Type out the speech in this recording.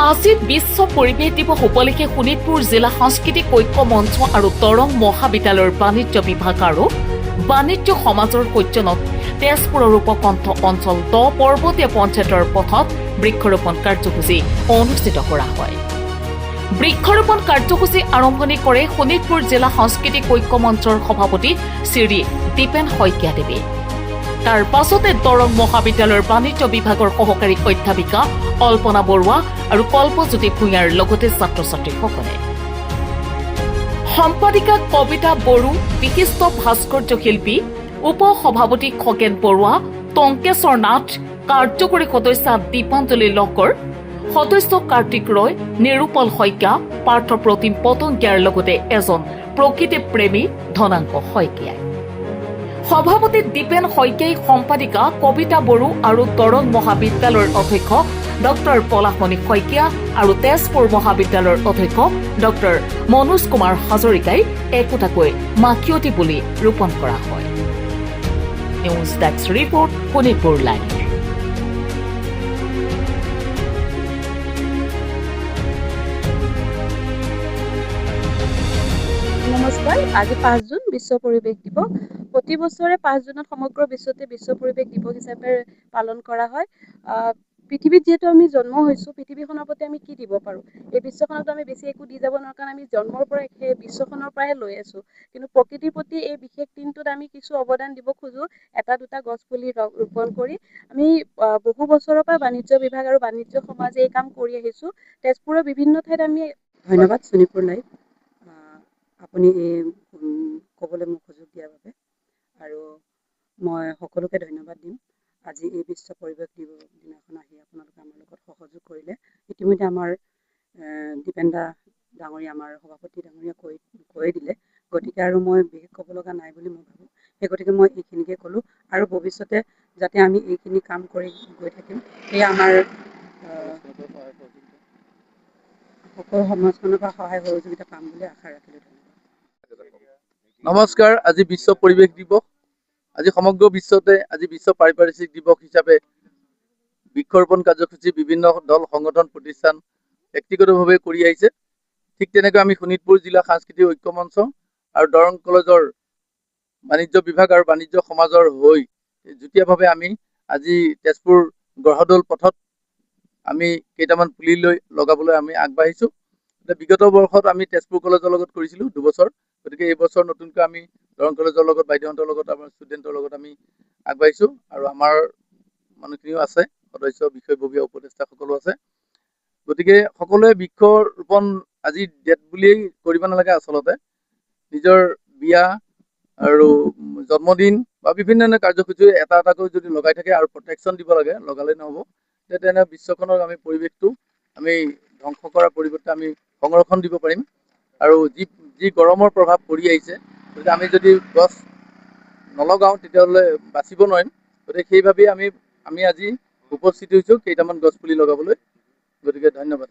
আজি বিশ্ব পৰিৱেশ দিৱস উপলক্ষে শোণিতপুৰ জিলা সাংস্কৃতিক ঐক্য মঞ্চ আৰু দৰং মহাবিদ্যালয়ৰ বাণিজ্য বিভাগ আৰু বাণিজ্য সমাজৰ সৌজন্যত তেজপুৰৰ উপকণ্ঠ অঞ্চল 10 পৰ্বতীয় পঞ্চায়তৰ পথত বৃক্ষৰোপণ কাৰ্যসূচী অনুষ্ঠিত কৰা হয়। বৃক্ষৰোপণ কাৰ্যসূচী আৰম্ভণি কৰে শোণিতপুৰ জিলা সাংস্কৃতিক ঐক্য মঞ্চৰ সভাপতি শ্ৰী দীপেন শইকীয়াদেৱে। তাৰ পাছতে দৰং মহাবিদ্যালয়ৰ বাণিজ্য বিভাগৰ সহকাৰী অধ্যাপিকা অল্পনা বৰুৱা আৰু কল্পজ্যোতি ভূঞাৰ লগতে ছাত্ৰ ছাত্ৰীসকলে সম্পাদিকা কবিতা বড়ো, বিশিষ্ট ভাস্কৰ্য শিল্পী উপ সভাপতি খগেন বৰুৱা, টংকেশ্বৰ নাথ, কাৰ্যকৰী সদস্য দীপাঞ্জলি লহকৰ, সদস্য কাৰ্তিক ৰয়, নিৰূপল শইকীয়া, পাৰ্থ প্ৰতিম পতংগীয়াৰ লগতে এজন প্ৰকৃতি প্ৰেমী ধনাংক শইকীয়াই। সভাপতি দীপেন শইকীয়াই সম্পাদিকা কবিতা বড়ো আৰু দৰং মহাবিদ্যালয়ৰ অধ্যক্ষ ডক্টৰ পলাশমণি শইকীয়া আৰু তেজপুৰ মহাবিদ্যালয়ৰ অধ্যক্ষ ডক্টৰ মনোজ কুমাৰ হাজৰিকাই একোটাকৈ মাখিয়তী পুলি ৰোপণ কৰা হয়। News desk report, Sonitpur live. নমস্কাৰ। আজি 5 জুন বিশ্ব পৰিৱেশ দিৱস। প্ৰতি বছৰে 5 জুনত সমগ্ৰ বিশ্বতে বিশ্ব পৰিৱেশ দিৱস হিচাপে পালন কৰা হয়। পৃথিৱীত যিহেতু আমি জন্ম হৈছোঁ, পৃথিৱীখনৰ প্ৰতি আমি কি দিব পাৰোঁ? এই বিশ্বখনত আমি বেছি একো দি যাব নোৱাৰোঁ, কাৰণ আমি জন্মৰ পৰাই সেই বিশ্বখনৰ পৰাই লৈ আছোঁ। কিন্তু প্ৰকৃতিৰ প্ৰতি এই বিশেষ দিনটোত আমি কিছু অৱদান দিব খোজোঁ, এটা দুটা গছ পুলি ৰোপণ কৰি। আমি বহু বছৰৰ পৰা বাণিজ্য বিভাগ আৰু বাণিজ্য সমাজে এই কাম কৰি আহিছোঁ। তেজপুৰৰ বিভিন্ন ঠাইত আমি ধন্যবাদ শোণিতপুৰ লাইভ, আপুনি এই ক'বলৈ মোক সুযোগ দিয়াৰ বাবে। আৰু মই সকলোকে ধন্যবাদ দিম। আজি এই বিশ্ব পৰিৱেশ দিৱস দিনাখন আহি আপোনালোকে আমাৰ লগত সহযোগ কৰিলে। ইতিমধ্যে আমাৰ দীপেন দা ডাঙৰীয়া, আমাৰ সভাপতি ডাঙৰীয়া কৈ দিলে, গতিকে আৰু মই বিশেষ ক'ব লগা নাই বুলি মই ভাবোঁ। সেই গতিকে মই এইখিনিকে ক'লোঁ, আৰু ভৱিষ্যতে যাতে আমি এইখিনি কাম কৰি গৈ থাকিম, সেয়া আমাৰ সকলো সমাজখনৰ পৰা সহায় সহযোগিতা পাম বুলি আশা ৰাখিলোঁ। নমস্কাৰ। আজি বিশ্ব পৰিৱেশ দিৱস। আজি সমগ্ৰ বিশ্বতে আজি বিশ্ব পাৰিপাৰ্শ্বিক দিৱস হিচাপে বৃক্ষৰোপণ কাৰ্যসূচী বিভিন্ন দল, সংগঠন, প্ৰতিষ্ঠান ব্যক্তিগতভাৱে কৰি আহিছে। ঠিক তেনেকৈ আমি শোণিতপুৰ জিলা সাংস্কৃতিক ঐক্য মঞ্চ আৰু দৰং কলেজৰ বাণিজ্য বিভাগ আৰু বাণিজ্য সমাজৰ হৈ যুটীয়াভাৱে আমি আজি তেজপুৰ গ্ৰহদৌল পথত আমি কেইটামান পুলি লৈ লগাবলৈ আমি আগবাঢ়িছোঁ। বিগত বৰ্ষত আমি তেজপুৰ কলেজৰ লগত কৰিছিলোঁ 2 বছৰ। গতিকে এই বছৰ নতুনকৈ আমি দৰং কলেজৰ লগত, বাইদেউহঁতৰ লগত, আমাৰ ষ্টুডেণ্টৰ লগত আমি আগবাঢ়িছোঁ। আৰু আমাৰ মানুহখিনিও আছে, সদস্য, বিষয়ববীয়া, উপদেষ্টাসকলো আছে। গতিকে সকলোৱে বৃক্ষৰোপণ আজি ডেট বুলিয়েই কৰিব নালাগে। আচলতে নিজৰ বিয়া আৰু জন্মদিন বা বিভিন্ন ধৰণৰ কাৰ্যসূচী এটা এটাকৈ যদি লগাই থাকে আৰু প্ৰটেকশ্যন দিব লাগে, লগালে নহ'ব। তেনে বিশ্বখনৰ আমি পৰিৱেশটো আমি ধ্বংস কৰাৰ পৰিৱৰ্তে আমি সংৰক্ষণ দিব পাৰিম। আৰু যি গৰমৰ প্ৰভাৱ পৰি আহিছে, গতিকে আমি যদি গছ নলগাওঁ তেতিয়াহ'লে বাচিব নোৱাৰিম। গতিকে সেইবাবেই আমি আজি উপস্থিত হৈছোঁ কেইটামান গছ পুলি লগাবলৈ। গতিকে ধন্যবাদ।